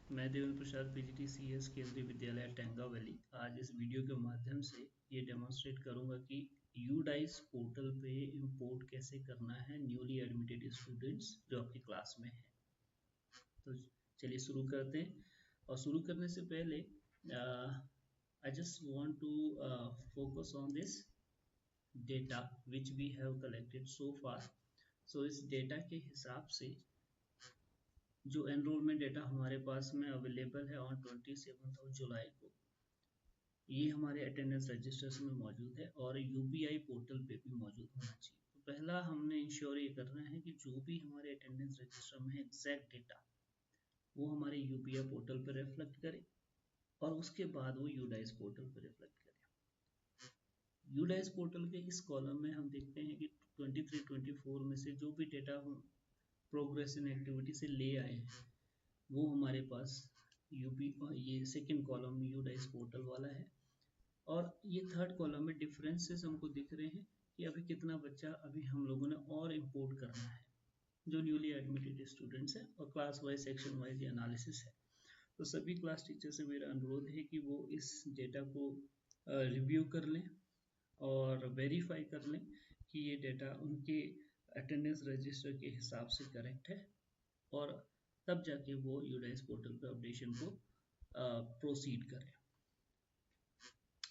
मैं देवेंद्र प्रसाद PGT-CS केंद्रीय विद्यालय टेंगा वैली आज इस वीडियो के माध्यम से ये डेमोन्स्ट्रेट करूंगा कि यूडाइस पोर्टल पे इंपोर्ट कैसे करना है न्यूली एडमिटेड स्टूडेंट्स जो आपकी क्लास में है। तो चलिए शुरू करते हैं। और शुरू करने से पहले I just want to focus on this data which we have collected so far. So इस डेटा के हिसाब से जो एनरोलमेंट डेटा हमारे पास में अवेलेबल है ऑन 27 जुलाई को, ये हमारे अटेंडेंस रजिस्टर्स में मौजूद है और यूपीआई पोर्टल पे भी मौजूद होना चाहिए। तो पहला हमने इंश्योर ये करना है कि जो भी हमारे अटेंडेंस रजिस्टर में एग्जैक्ट डेटा वो हमारे यूपीआई पोर्टल पर रिफ्लेक्ट करे और उसके बाद वो यूडाइस पोर्टल पर रिफ्लेक्ट करे। यूडाइस पोर्टल के इस कॉलम में हम देखते हैं कि 23-24 में से जो भी डेटा हम प्रोग्रेस इन एक्टिविटी से ले आए हैं वो हमारे पास ये सेकंड कॉलम में यूडाइस पोर्टल वाला है और ये थर्ड कॉलम में डिफरेंसेस हमको दिख रहे हैं कि अभी कितना बच्चा अभी हम लोगों ने और इंपोर्ट करना है जो न्यूली एडमिटेड स्टूडेंट्स हैं और क्लास वाइज सेक्शन वाइज ये एनालिसिस है। तो सभी क्लास टीचर से मेरा अनुरोध है कि वो इस डेटा को रिव्यू कर लें और वेरीफाई कर लें कि ये डेटा उनके अटेंडेंस रजिस्टर के हिसाब से करेक्ट है और तब जाके वो यूडाइस पोर्टल पे अपडेशन को प्रोसीड करें।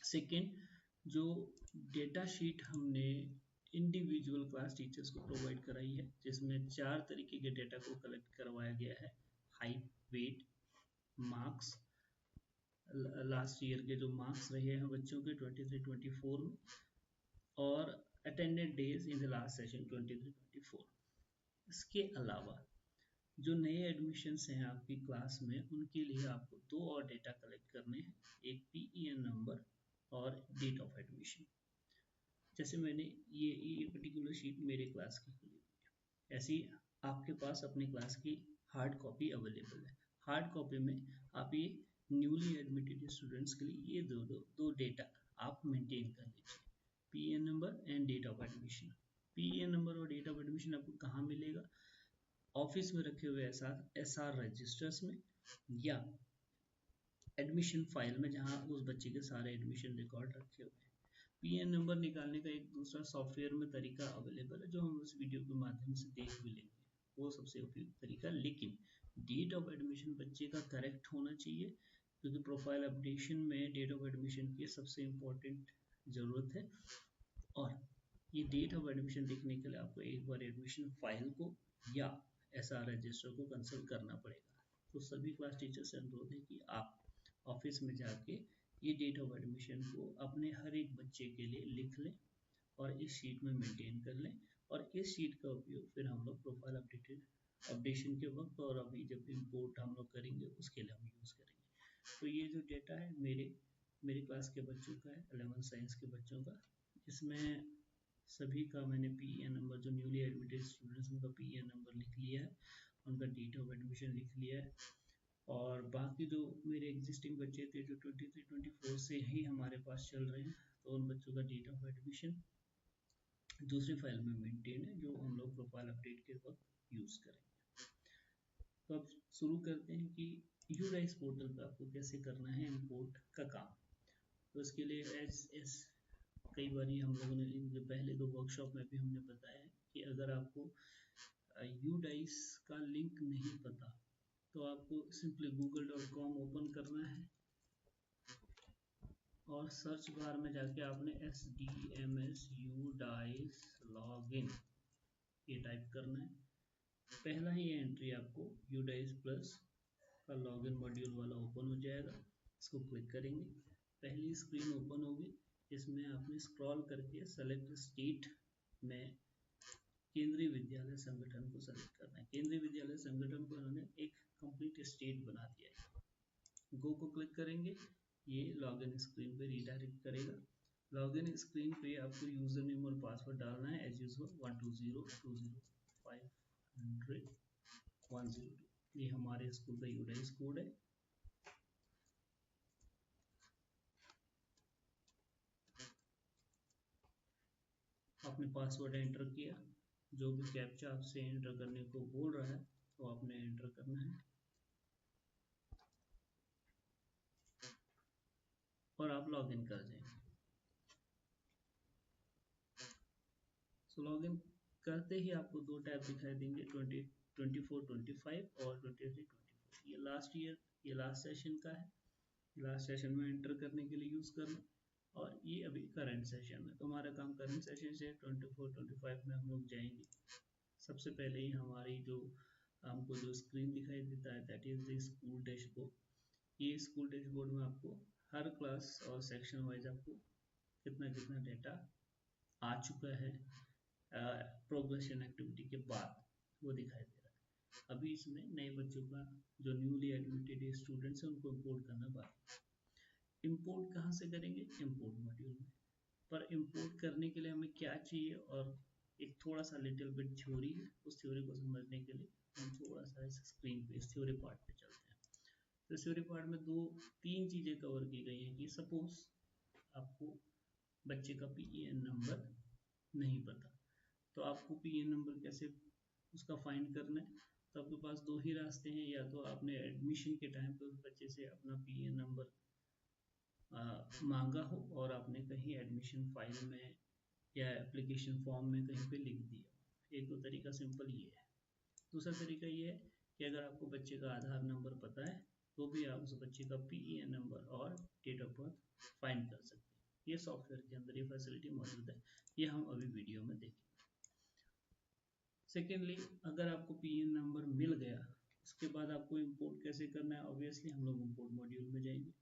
सेकेंड, जो डेटा शीट हमने इंडिविजुअल क्लास टीचर्स को प्रोवाइड कराई है जिसमें 4 तरीके के डेटा को कलेक्ट करवाया गया है। Height, weight, marks, last year के जो मार्क्स रहे हैं बच्चों के 23-24 में और attended days in the last session 23-24। इसके अलावा जो नए एडमिशन्स हैं आपकी क्लास में उनके लिए आपको 2 और डेटा कलेक्ट करने हैं, एक PEN नंबर और डेट ऑफ एडमिशन। जैसे मैंने ये पर्टिकुलर शीट मेरे क्लास की खुली हुई है, ऐसी आपके पास अपनी क्लास की हार्ड कॉपी अवेलेबल है। हार्ड कॉपी में आप ये न्यूली एडमिटेड स्टूडेंट्स के लिए ये दो डेटा आप मेंटेन कर लीजिए, PEN number and date of admission. PEN number और डेट ऑफ एडमिशन आपको कहाँ मिलेगा? ऑफिस में रखे हुए SR रजिस्टर्स में या एडमिशन फाइल में जहां उस बच्चे के सारे एडमिशन रिकॉर्ड रखे हुए हैं। PEN नंबर निकालने का एक दूसरा सॉफ्टवेयर में तरीका अवेलेबल है जो हम इस वीडियो के माध्यम से देख भी लेंगे, वो सबसे उपयुक्त तरीका। लेकिन डेट ऑफ एडमिशन बच्चे का करेक्ट होना चाहिए क्योंकि प्रोफाइल अपडेशन में डेट ऑफ एडमिशन की सबसे इम्पोर्टेंट ज़रूरत है। और ये डेट ऑफ एडमिशन देखने के लिए आपको एक बार एडमिशन फाइल को या SR रजिस्टर को कंसल्ट करना पड़ेगा। तो सभी क्लास टीचर से अनुरोध है कि आप ऑफिस में जाके ये डेट ऑफ एडमिशन को अपने हर एक बच्चे के लिए लिख लें और इस शीट में मेंटेन कर लें और इस शीट का उपयोग फिर हम लोग प्रोफाइल अपडेशन के वक्त और अभी जब इम्पोर्ट हम लोग करेंगे उसके लिए हम यूज़ करेंगे। तो ये जो डेटा है मेरे क्लास के बच्चों का है, 11 साइंस के बच्चों का। इसमें सभी का मैंने PEN नंबर, जो न्यूली एडमिटेड स्टूडेंट्स उनका PEN नंबर लिख लिया है, उनका डेट ऑफ एडमिशन लिख लिया है और बाकी जो मेरे एग्जिस्टिंग बच्चे थे जो 23-24 से ही हमारे पास चल रहे हैं तो उन बच्चों का डेट ऑफ एडमिशन दूसरी फाइल में मेंटेन है जो हम लोग प्रोफाइल अपडेट के वक्त यूज़ करेंगे। तो अब शुरू करते हैं कि यूडाइस पोर्टल पर आपको कैसे करना है इम्पोर्ट का काम। तो इसके लिए कई बार हम लोगों ने इनके पहले 2 वर्कशॉप में भी हमने बताया है कि अगर आपको यूडाइस का लिंक नहीं पता तो आपको सिंपली google.com ओपन करना है और सर्च बार में जाके आपने SDMS यूडाइस लॉगिन ये टाइप करना है। पहला ही एंट्री आपको यूडाइस प्लस का लॉगिन मॉड्यूल वाला ओपन हो जाएगा, इसको क्लिक करेंगे, पहली स्क्रीन ओपन होगी। इसमें आपने स्क्रॉल करके सेलेक्ट स्टेट में केंद्रीय विद्यालय संगठन को सेलेक्ट करना है। केंद्रीय विद्यालय संगठन को उन्होंने एक कंप्लीट स्टेट बना दिया है। गो को क्लिक करेंगे, ये लॉगिन स्क्रीन पे रीडायरेक्ट करेगा। लॉगिन स्क्रीन पे आपको यूजर नेम और पासवर्ड डालना है एज यूजुअल 12020500102। ये हमारे स्कूल का यूडाइस कोड है। आपने पासवर्ड एंटर किया, जो भी कैप्चा आपसे एंटर करने को बोल रहा है तो आपने एंटर करना है। करते ही आपको दो टैब दिखाई देंगे, 24, 25 और 23, 24। ये लास्ट ईयर, ये लास्ट सेशन का है, लास्ट सेशन में एंटर करने के लिए यूज़ करना। और ये अभी करंट सेशन में, तो हमारा काम करंट सेशन से 24, 25 में हम लोग जाएंगे। सबसे पहले ही हमारी जो हमको जो स्क्रीन दिखाई देता है that is the school dashboard. ये स्कूल डैशबोर्ड में आपको हर क्लास और सेक्शन वाइज आपको कितना कितना डेटा आ चुका है प्रोग्रेशन एक्टिविटी के बाद, वो दिखाई दे रहा है। अभी इसमें नए बच्चों का जो न्यूली एडमिटेड स्टूडेंट्स हैं उनको इम्पोर्ट करना बाकी। इम्पोर्ट कहाँ से करेंगे? इम्पोर्ट मॉड्यूल में। पर इम्पोर्ट करने के लिए हमें क्या चाहिए, और एक थोड़ा सा लिटिल बिट थ्योरी है, उस थ्योरी को समझने के लिए हम थोड़ा सा इस स्क्रीन पे इस थ्योरी पार्ट पे चलते हैं। तो थ्योरी पार्ट में तीन चीज़ें कवर की गई हैं कि सपोज आपको बच्चे का PEN नंबर नहीं पता, तो आपको PEN नंबर कैसे उसका फाइंड करना है। तो आपके पास दो ही रास्ते हैं, या तो आपने एडमिशन के टाइम पे उस बच्चे से अपना PEN नंबर मांगा हो और आपने कहीं एडमिशन फाइल में या एप्लीकेशन फॉर्म में कहीं पे लिख दिया। एक तो तरीका सिंपल ये है। दूसरा तरीका ये है कि अगर आपको बच्चे का आधार नंबर पता है तो भी आप उस बच्चे का PEN नंबर और डेट ऑफ बर्थ फाइंड कर सकते हैं। ये सॉफ्टवेयर के अंदर ये फैसिलिटी मौजूद है, ये हम अभी वीडियो में देखेंगे। सेकेंडली, अगर आपको PEN नंबर मिल गया, उसके बाद आपको इम्पोर्ट कैसे करना है, ऑब्वियसली हम लोग इम्पोर्ट मॉड्यूल में जाएंगे।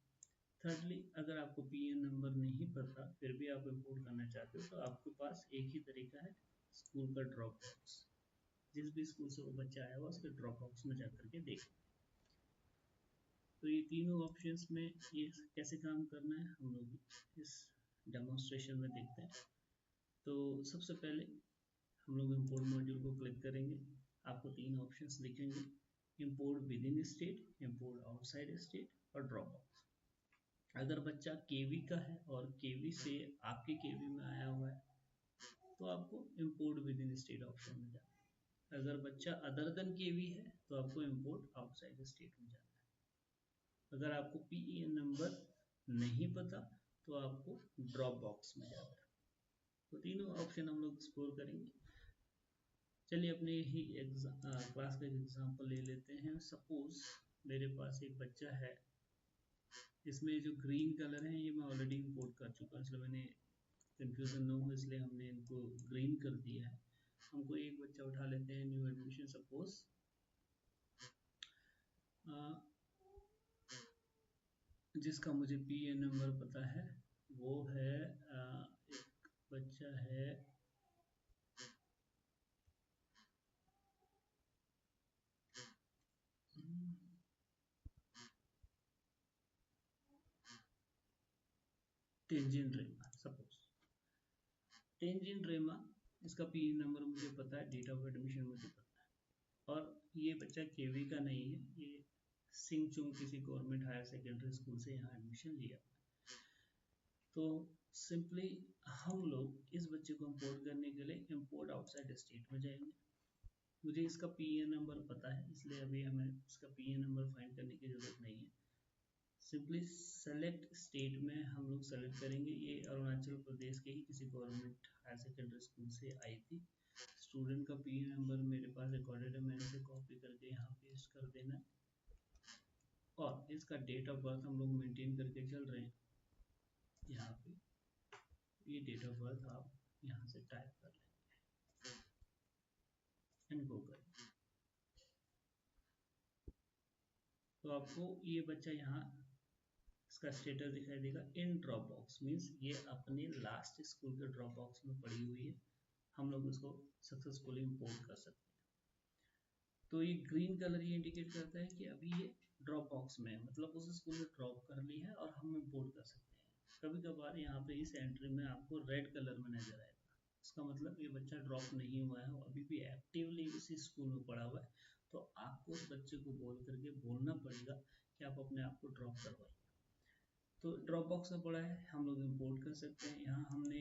थर्डली, अगर आपको PEN नंबर नहीं पता फिर भी आप इम्पोर्ट करना चाहते हो, तो आपके पास एक ही तरीका है, स्कूल का ड्रॉप बॉक्स। जिस भी स्कूल से वो बच्चा आया हुआ उसके ड्रॉप बॉक्स में जाकर के देख। तो ये तीनों ऑप्शंस में ये कैसे काम करना है हम लोग इस डेमोन्स्ट्रेशन में देखते हैं। तो सबसे पहले हम लोग इम्पोर्ट मॉड्यूल को क्लिक करेंगे। आपको तीन ऑप्शंस दिखेंगे, import with in state, import outside state और ड्रॉप बॉक्स। अगर बच्चा केवी का है और केवी से आपके केवी में आया हुआ है तो आपको import with in state option में जाना है। अगर बच्चा अदर देन केवी है तो आपको इम्पोर्ट आउटसाइड स्टेट में जाना है। अगर आपको PEN नंबर नहीं पता तो आपको ड्रॉप बॉक्स में जाना है। तो तीनों ऑप्शन हम लोग एक्सप्लोर करेंगे। चलिए अपने ही क्लास का एग्जाम्पल ले लेते हैं। सपोज मेरे पास एक बच्चा है, इसमें जो ग्रीन कलर है ये मैं ऑलरेडी इंपोर्ट कर चुका हूँ, इसलिए मैंने कंफ्यूजन न हो इसलिए हमने इनको ग्रीन कर दिया है। हमको एक बच्चा उठा लेते हैं, न्यू एडमिशन। सपोज जिसका मुझे PEN नंबर पता है वो है एक बच्चा है तेंजिन रेमा। सपोज तेंजिन रेमा, इसका PEN नंबर मुझे पता है, डेट ऑफ एडमिशन मुझे पता है, और ये बच्चा केवी का नहीं है, ये सिंगचुंग किसी गवर्नमेंट हायर सेकेंडरी स्कूल से यहाँ एडमिशन लिया। तो सिंपली हम लोग इस बच्चे को इम्पोर्ट करने के लिए इम्पोर्ट आउटसाइड स्टेट में जाएंगे। मुझे इसका PEN नंबर पता है, इसलिए अभी हमें इसका PEN नंबर फाइंड करने की जरूरत नहीं है। सिंपली सेलेक्ट स्टेट में हम लोग सेलेक्ट करेंगे। ये अरुणाचल प्रदेश के ही किसी गवर्नमेंट हायर सेकेंडरी स्कूल से आई थी। स्टूडेंट का PEN नंबर मेरे पास रिकॉर्डेड है, मैंने इसे कॉपी करके यहाँ पेस्ट कर देना है, और इसका डेट ऑफ बर्थ हम लोग मेंटेन करके चल रहे हैं। यहाँ पे ये डेट ऑफ बर्थ आप यहाँ से टाइप कर लेंगे एंड गो करें, तो आपको ये बच्चा यहाँ इसका स्टेटस दिखाई देगा इन ड्रॉप बॉक्स, मीन्स ये अपने लास्ट स्कूल के ड्रॉप बॉक्स में पड़ी हुई है। हम लोग इसको सक्सेसफुली इंपोर्ट कर सकते हैं। तो ये ग्रीन कलर ये इंडिकेट करता है कि अभी ये ड्रॉप बॉक्स में है, मतलब उस स्कूल में ड्रॉप कर ली है और हम इंपोर्ट कर सकते हैं। कभी कभार यहाँ पे इस एंट्री में आपको रेड कलर में नजर आएगा, इसका मतलब ये बच्चा ड्रॉप नहीं हुआ है, अभी भी एक्टिवली इसी स्कूल में पढ़ा हुआ है। तो आपको उस बच्चे को बोल करके बोलना पड़ेगा कि आप अपने आप को ड्रॉप करवाइए। तो ड्रॉप बॉक्स में पड़ा है, हम लोग इंपोर्ट कर सकते हैं। यहाँ हमने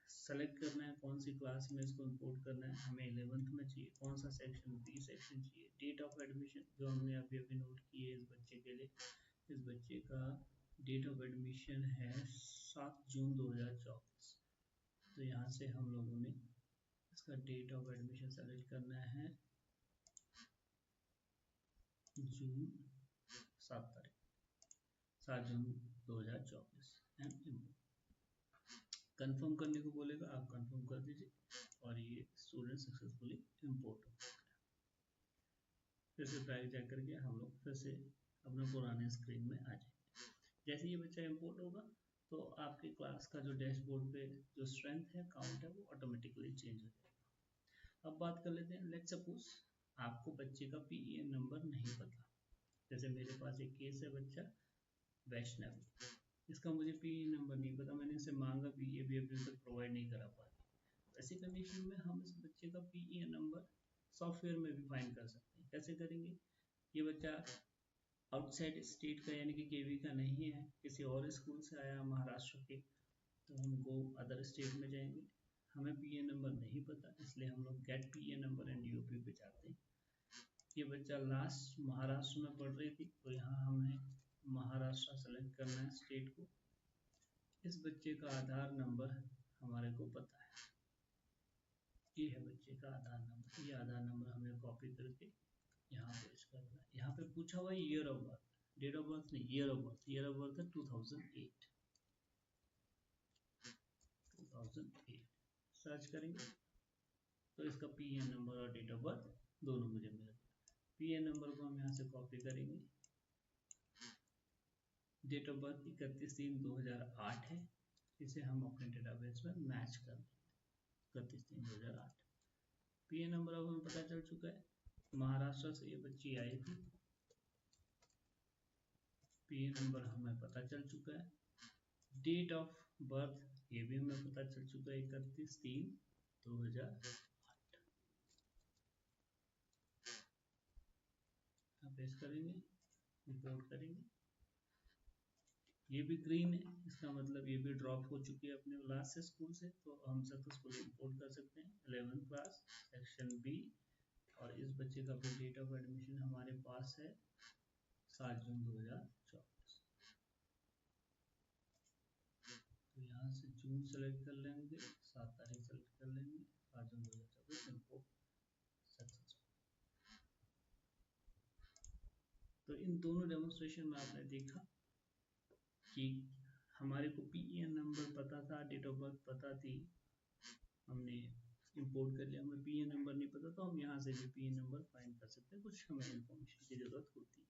सेलेक्ट करना है कौन सी क्लास में इसको इंपोर्ट करना है। हमें 11th में चाहिए, कौन सा सेक्शन, B सेक्शन चाहिए। डेट ऑफ एडमिशन जो हमने अभी अभी नोट की है इस बच्चे के लिए, इस बच्चे का डेट ऑफ एडमिशन है 7 जून 2024। तो यहाँ से हम लोगों ने इसका डेट ऑफ एडमिशन सेलेक्ट करना है जून 7 जून 2024 एंड कंफर्म करने को बोलेगा, आप कंफर्म कर दीजिए और ये स्टूडेंट सक्सेसफुली इंपोर्ट हो गया। फिर से बैक जा करके हम लोग फिर से अपने पुराने स्क्रीन में आ जाएंगे। जैसे ये बच्चा इंपोर्ट होगा तो आपके क्लास का जो डैशबोर्ड पे जो स्ट्रेंथ है, काउंट है, वो ऑटोमेटिकली चेंज हो जाएगा। अब बात कर लेते हैं, लेट्स सपोज आपको बच्चे का PEN नंबर नहीं पता। जैसे मेरे पास एक केस है, बच्चा वैष्णव, इसका मुझे PEN नंबर नहीं पता, मैंने इसे मांगा भी, ये भी अभी तक प्रोवाइड नहीं करा पाया। ऐसी कंडीशन में हम इस बच्चे का PEN नंबर सॉफ्टवेयर में भी फाइंड कर सकते हैं। कैसे करेंगे? ये बच्चा आउटसाइड स्टेट का यानी कि KV का नहीं है, किसी और स्कूल से आया महाराष्ट्र के, तो हम गो अदर स्टेट में जाएंगे। हमें PEN नंबर नहीं पता, इसलिए हम लोग get PEN number and UP पे जाते हैं। ये बच्चा लास्ट महाराष्ट्र में पढ़ रही थी, तो यहाँ हमें महाराष्ट्र सेलेक्ट करना है स्टेट को। इस बच्चे का आधार नंबर हमारे को पता है, ये है बच्चे का आधार नंबर। ये आधार नंबर हमें कॉपी करके यहाँ पेस्ट करना है। यहाँ पे पूछा हुआ है year of birth, date of birth नहीं, year of birth. Year of birth है 2008। सर्च करेंगे तो इसका PEN नंबर और डेट ऑफ बर्थ दोनों मुझे मिल गया। PEN नंबर को हम यहाँ से कॉपी करेंगे। डेट ऑफ बर्थ 31/3/2008 है, इसे हम अपने डेटाबेस में मैच कर देंगे 31/3/2008। PEN नंबर अब हमें पता चल चुका है, महाराष्ट्र से ये बच्ची आई थी, PEN नंबर हमें पता चल चुका है। डेट ऑफ बर्थ ये भी हमें पता चल चुका है 31/3/2008। पेस्ट करेंगे, इंपोर्ट करेंगे। ये भी ग्रीन है, इसका मतलब ये भी ड्रॉप हो चुकी है अपने लास्ट स्कूल से, तो हम सक्सेसफुली इंपोर्ट कर सकते हैं 11th क्लास सेक्शन B। और इस बच्चे का भी डेट ऑफ एडमिशन हमारे पास है 7 जून 2024। तो यहाँ से जून सेलेक्ट कर लेंगे, 7 तारीख सेलेक्ट कर लेंगे, 7 जून 2024 इंपोर्ट सक्सेसफुल। तो इन दोनों डेमोन्स्ट्रेशन में आपने देखा कि हमारे को PEN नंबर पता था, डेट ऑफ बर्थ पता थी, हमने इंपोर्ट कर लिया। हमें PEN नंबर नहीं पता तो हम यहाँ से भी PEN नंबर फाइंड कर सकते हैं, कुछ हमें इन्फॉर्मेशन की जरूरत होती है।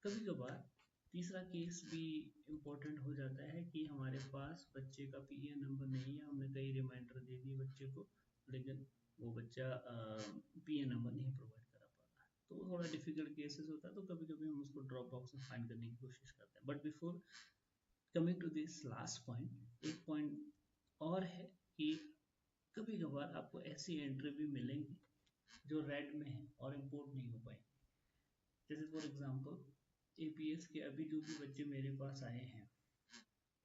कभी कभार तीसरा केस भी इम्पोर्टेंट हो जाता है कि हमारे पास बच्चे का PEN नंबर नहीं है, हमने कई रिमाइंडर दे दिए बच्चे को, लेकिन वो बच्चा PEN नंबर नहीं प्रोवाइड करा पाता, तो वो थोड़ा डिफिकल्ट केसेस होता है। तो कभी कभी हम उसको ड्रॉप बॉक्स में फाइंड करने की कोशिश करते हैं। But before coming to this last point, एक पॉइंट और है कि कभी कभार आपको ऐसी एंट्री भी मिलेंगी जो रेड में है और इम्पोर्ट नहीं हो पाएंगी। जैसे फॉर एग्जांपल APS के अभी जो भी बच्चे मेरे पास आए हैं,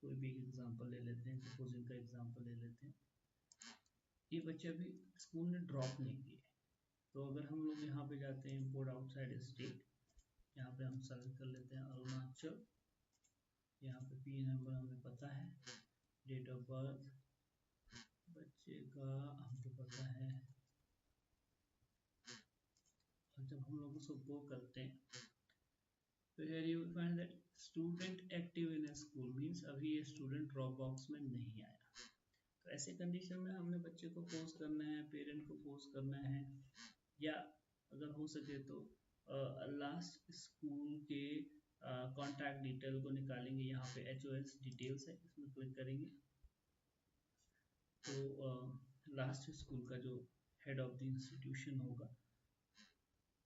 कोई भी एग्जांपल ले लेते हैं, सपोज इनका एग्जांपल ले लेते हैं, ये बच्चे अभी स्कूल ने ड्रॉप नहीं किए, तो अगर हम लोग यहाँ पे जाते हैं इंपोर्ट आउटसाइड स्टेट, यहाँ पे हम सर्च कर लेते हैं अरुणाचल, यहाँ पे PEN नंबर हमें पता है, डेट ऑफ बर्थ बच्चे का हमको पता है, और जब हम लोग उसको गो करते हैं तो here you will find that student active in a school means अभी ये स्टूडेंट ड्रॉप बॉक्स में नहीं आया। तो ऐसे कंडीशन में हमने बच्चे को फोर्स करना है, पेरेंट को फोर्स करना है, या अगर हो सके तो लास्ट स्कूल के कॉन्टैक्ट डिटेल को निकालेंगे। यहाँ पे HOS डिटेल्स है, इसमें क्लिक करेंगे तो लास्ट स्कूल का जो हेड ऑफ द इंस्टीट्यूशन होगा,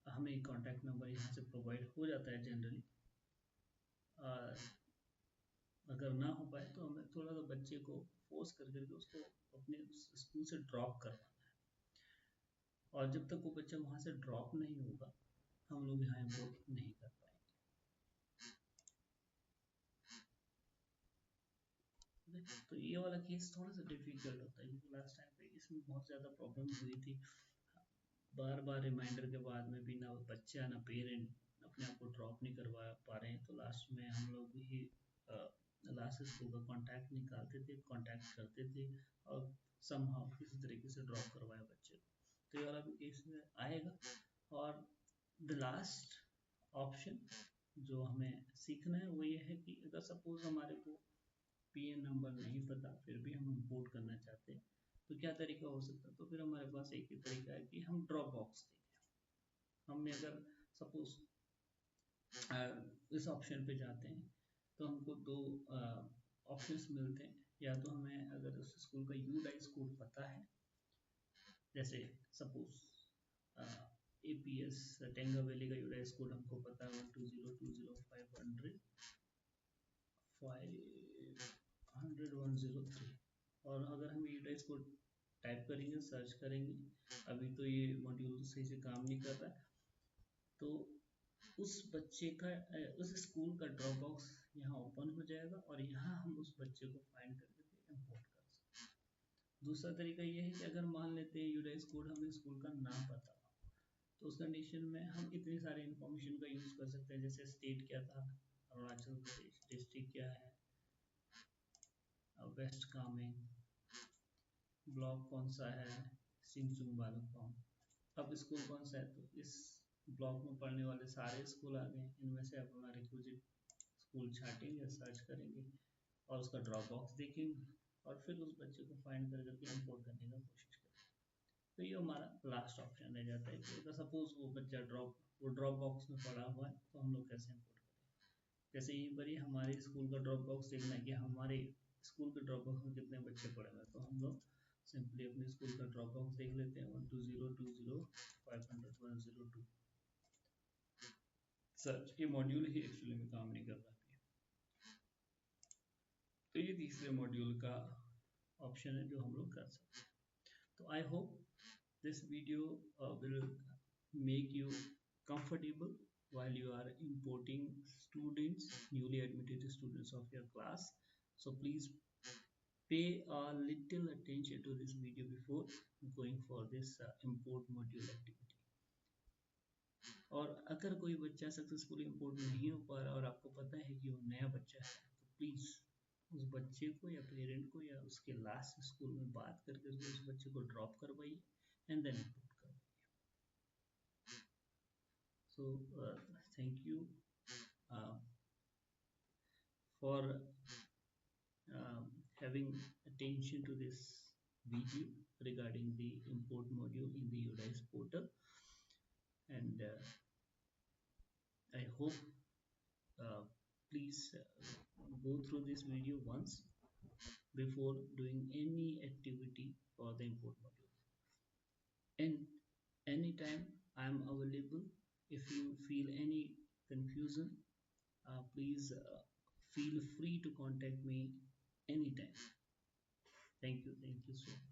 हमें कॉन्टैक्ट नंबर यहाँ से प्रोवाइड हो जाता है जनरली। अगर ना हो पाए तो हमें थोड़ा सा बच्चे को फोर्स कर करके उसको अपने स्कूल से ड्रॉप करवाना है, और जब तक वो बच्चा वहाँ से ड्रॉप नहीं होगा हम लोग यहाँ इंपोर्ट नहीं कर पाएंगे। तो ये वाला केस थोड़ा सा डिफिकल्ट होता है, क्योंकि लास्ट टाइम पे इसमें बहुत ज़्यादा प्रॉब्लम हुई थी, बार बार रिमाइंडर के बाद में भी ना बच्चा ना पेरेंट अपने आप को ड्रॉप नहीं करवा पा रहे हैं, तो लास्ट में हम लोग ही लास्ट स्कूल का कॉन्टैक्ट निकालते थे, कॉन्टैक्ट करते थे और समहाउ किसी तरीके से ड्रॉप करवाया बच्चे को। तो ये वाला भी केस में आएगा। और द लास्ट ऑप्शन जो हमें सीखना है वो ये है कि अगर सपोज हमारे को पीएन नंबर नहीं पता फिर भी हम इंपोर्ट करना चाहते हैं तो क्या तरीका हो सकता है। तो फिर हमारे पास एक ही तरीका है कि हम ड्रॉप बॉक्स देखें। हमने अगर सपोज इस ऑप्शन पे जाते हैं तो हमको दो ऑप्शंस मिलते हैं। या तो हमें अगर उस स्कूल का यूडाइस कोड पता है, जैसे सपोज APS टेंगा वैली का यूडाइस कोड हमको पता है 120205103। और अगर हम यूडाइस कोड टाइप करेंगे, सर्च करेंगे, अभी तो ये मॉड्यूल सही से काम नहीं कर रहा है, तो उस बच्चे का उस स्कूल का ड्रॉप बॉक्स यहाँ ओपन हो जाएगा और यहाँ हम उस बच्चे को फाइंड करके इंपोर्ट कर सकते हैं। दूसरा तरीका ये है कि अगर मान लेते हैं यूडाइस कोड हमें स्कूल का नाम पता हो, तो उस कंडीशन में हम इतनी सारी इंफॉर्मेशन का यूज़ कर सकते हैं, जैसे स्टेट क्या था अरुणाचल प्रदेश, डिस्ट्रिक्ट क्या है वेस्ट कामेंग, ब्लॉक कौन सा है सिंगचुंग बालुकपोंग, अब स्कूल कौन सा है तो इस ब्लॉक में पढ़ने वाले सारे स्कूल आ गए, इनमें से अपना रिक्विजिट स्कूल छाटेंगे, सर्च करेंगे और उसका ड्रॉप बॉक्स देखेंगे और फिर उस बच्चे को फाइंड कर करके इंपोर्ट करने का कोशिश करेंगे। तो ये हमारा लास्ट ऑप्शन रह जाता है कि अगर सपोज वो बच्चा ड्रॉप बॉक्स में पड़ा हुआ है तो हम लोग कैसे इंपोर्ट करें। जैसे यहीं पर ही हमारे स्कूल का ड्रॉप बॉक्स देखना है कि हमारे स्कूल के ड्रॉप बॉक्स में कितने बच्चे पड़े हुए हैं, तो हम लोग सिंपली अपने स्कूल का ड्रॉप बॉक्स देख लेते हैं 120205102। सर्च ये मॉड्यूल ही एक्चुअली में काम नहीं कर रहा है। तो ये तीसरे मॉड्यूल का ऑप्शन है जो हम लोग कर सकते हैं। तो I hope this video will make you comfortable while you are importing students, newly admitted students of your class. So please pay a little attention to this video before going for this import module activity. और अगर कोई बच्चा successfully import नहीं हो पा रहा और आपको पता है कि वो नया बच्चा है तो प्लीज़ उस बच्चे को या पेरेंट को या उसके लास्ट स्कूल में बात करके उस बच्चे को ड्रॉप करवाइए एंड देन इंपोर्ट करवाइए। So thank you for having attention to this video regarding the import module in the UDICE portal, and I hope please go through this video once before doing any activity for the import module. And anytime I am available. If you feel any confusion, please feel free to contact me anytime. Thank you so much.